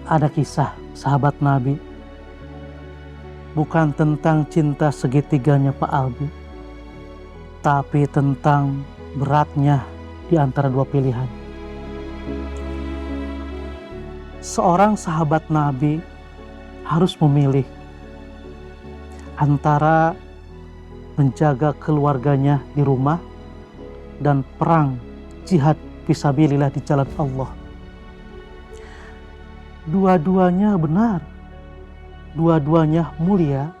Ada kisah sahabat Nabi, bukan tentang cinta segitiganya Pak Albi, tapi tentang beratnya di antara dua pilihan. Seorang sahabat Nabi harus memilih antara menjaga keluarganya di rumah dan perang jihad fisabilillah di jalan Allah. Dua-duanya benar, dua-duanya mulia,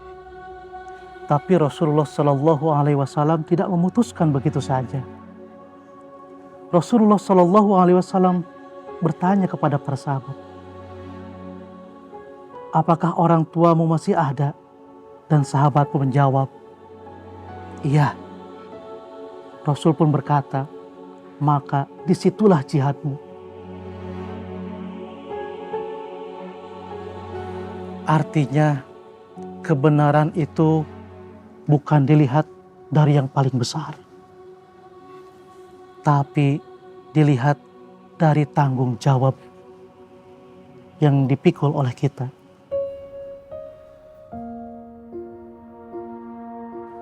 tapi Rasulullah Shallallahu Alaihi Wasallam tidak memutuskan begitu saja. Rasulullah Shallallahu Alaihi Wasallam bertanya kepada para sahabat, apakah orang tuamu masih ada? Dan sahabat pun menjawab, iya. Rasul pun berkata, maka disitulah jihadmu. Artinya, kebenaran itu bukan dilihat dari yang paling besar, tapi dilihat dari tanggung jawab yang dipikul oleh kita.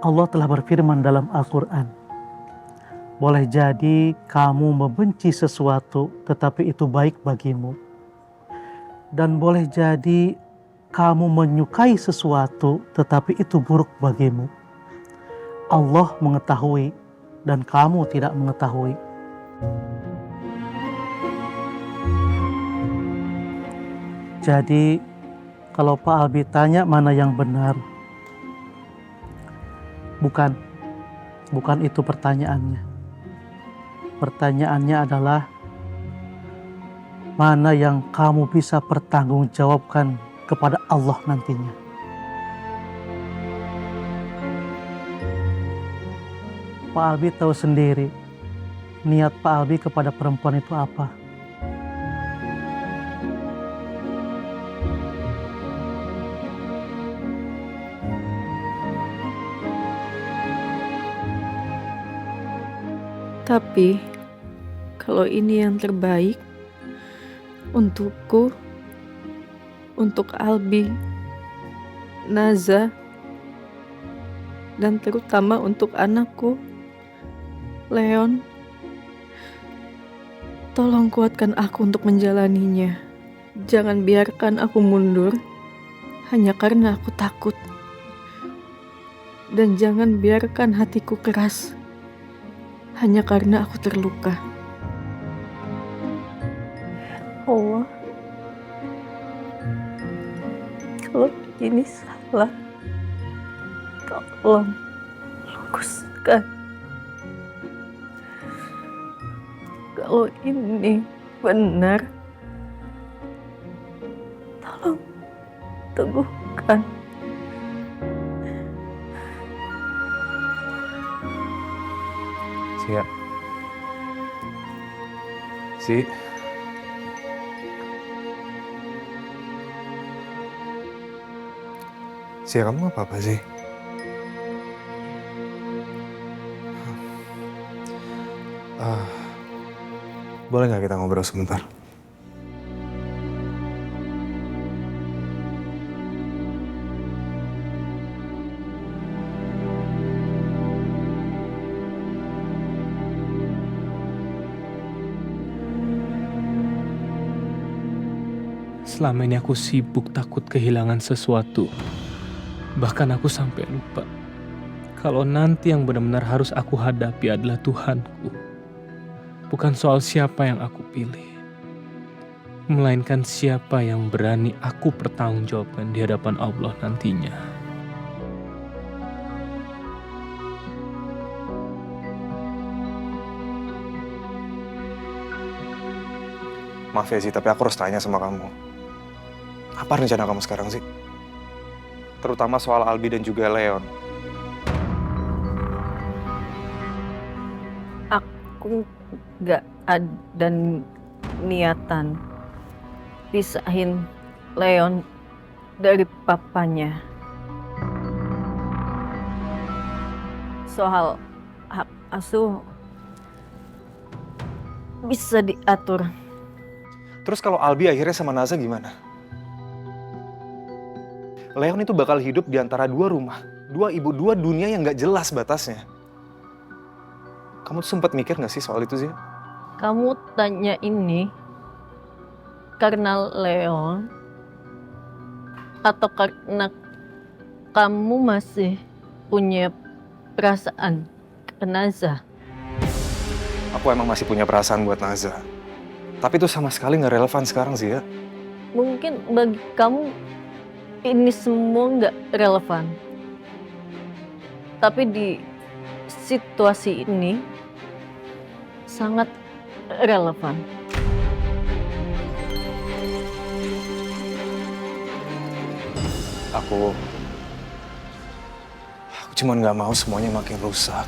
Allah telah berfirman dalam Al-Quran, boleh jadi kamu membenci sesuatu tetapi itu baik bagimu. Dan boleh jadi kamu menyukai sesuatu tetapi itu buruk bagimu. Allah mengetahui dan kamu tidak mengetahui. Jadi kalau Pak Albi tanya mana yang benar, bukan itu pertanyaannya. Pertanyaannya adalah mana yang kamu bisa pertanggungjawabkan kepada Allah nantinya. Pak Albi tahu sendiri niat Pak Albi kepada perempuan itu apa. Tapi kalau ini yang terbaik untukku, untuk Albi, Naza, dan terutama untuk anakku, Leon, tolong kuatkan aku untuk menjalaninya. Jangan biarkan aku mundur hanya karena aku takut. Dan jangan biarkan hatiku keras hanya karena aku terluka. Allah, kalau ini salah, tolong luruskan. Kalau ini benar, tolong teguhkan. Siap. Si. Sia, kamu apa sih? Boleh nggak kita ngobrol sebentar? Selama ini aku sibuk takut kehilangan sesuatu. Bahkan aku sampai lupa kalau nanti yang benar-benar harus aku hadapi adalah Tuhanku. Bukan soal siapa yang aku pilih, melainkan siapa yang berani aku pertanggungjawabkan di hadapan Allah nantinya. Maaf ya sih, tapi aku harus tanya sama kamu. Apa rencana kamu sekarang sih? Terutama soal Albi dan juga Leon. Aku gak ada niatan pisahin Leon dari papanya. Soal hak asuh bisa diatur. Terus kalau Albi akhirnya sama Naza gimana? Leon itu bakal hidup di antara dua rumah, dua ibu, dua dunia yang gak jelas batasnya. Kamu tuh sempat mikir gak sih soal itu sih? Kamu tanya ini karena Leon atau karena kamu masih punya perasaan ke Naza? Aku emang masih punya perasaan buat Naza. Tapi itu sama sekali gak relevan sekarang sih ya. Mungkin bagi kamu ini semua nggak relevan. Tapi di situasi ini sangat relevan. Aku cuman gak mau semuanya makin rusak.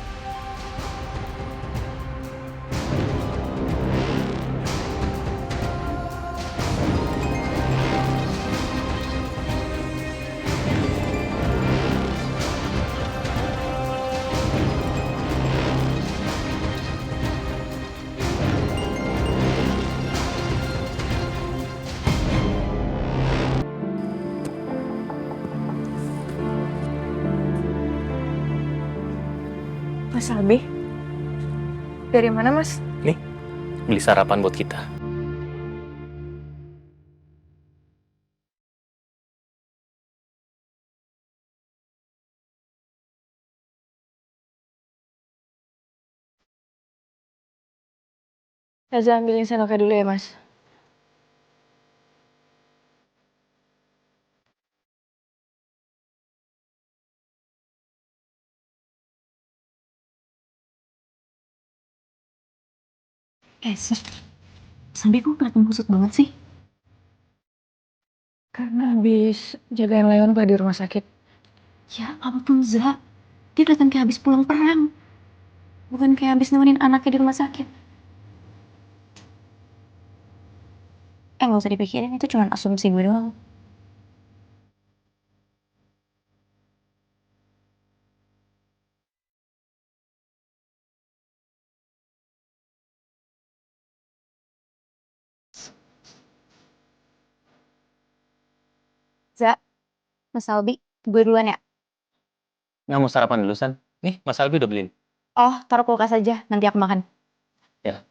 Mas Albi? Dari mana, Mas? Nih, beli sarapan buat kita. Naza ambilin sendoknya dulu ya, Mas. Sampai kok kelihatan kusut banget sih? Karena habis jagain Leon Pak di rumah sakit. Ya ampun Za, dia kelihatan kayak habis pulang perang. Bukan kayak habis nemenin anaknya di rumah sakit. Nggak usah dipikirin, itu cuma asumsi gue doang. Za, Mas Albi, gue duluan ya? Nggak mau sarapan dulu, San? Nih, Mas Albi udah beliin. Oh, taruh kulkas aja, nanti aku makan. Ya.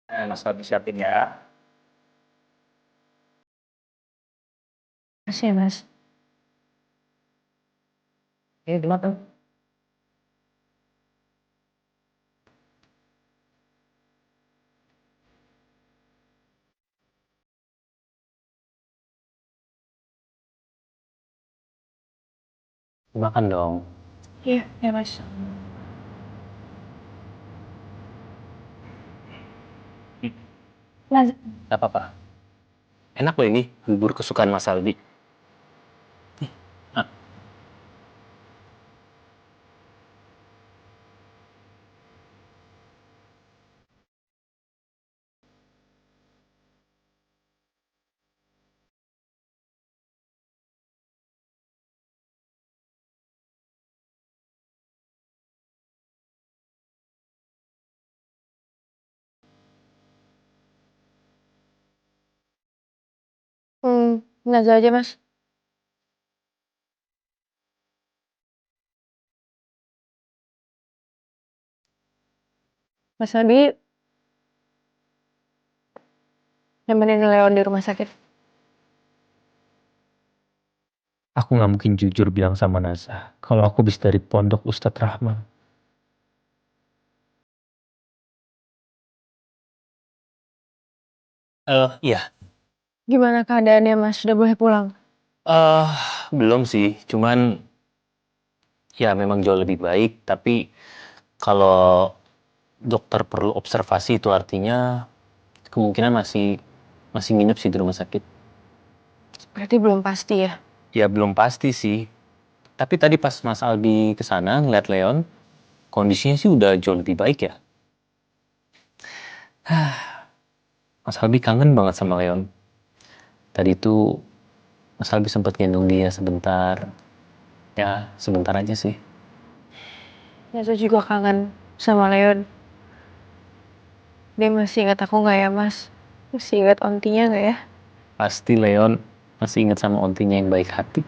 Mas Albi siapin ya. Makasih ya, Mas. Ini dimakan. Dimakan dong. Iya, ya, Mas. Mas, Gak apa-apa. Enak loh ini, bubur kesukaan Mas Albi. Nih, ah. Naza aja, Mas. Mas Albi nemenin Leon di rumah sakit. Aku nggak mungkin jujur bilang sama Naza kalau aku habis dari pondok Ustadz Rahman. Iya. Gimana keadaannya, Mas? Sudah boleh pulang? Eh, belum sih. Cuman ya memang jauh lebih baik. Tapi kalau dokter perlu observasi itu artinya kemungkinan masih nginep sih di rumah sakit. Berarti belum pasti ya? Ya belum pasti sih. Tapi tadi pas Mas Albi kesana ngeliat Leon, kondisinya sih udah jauh lebih baik ya. Mas Albi kangen banget sama Leon. Tadi tuh Mas Albi sempat gendong dia sebentar. Ya sebentar aja sih. Naza juga kangen sama Leon. Dia masih ingat aku nggak ya, Mas? Masih ingat ontinya nggak ya? Pasti Leon masih ingat sama ontinya yang baik hati.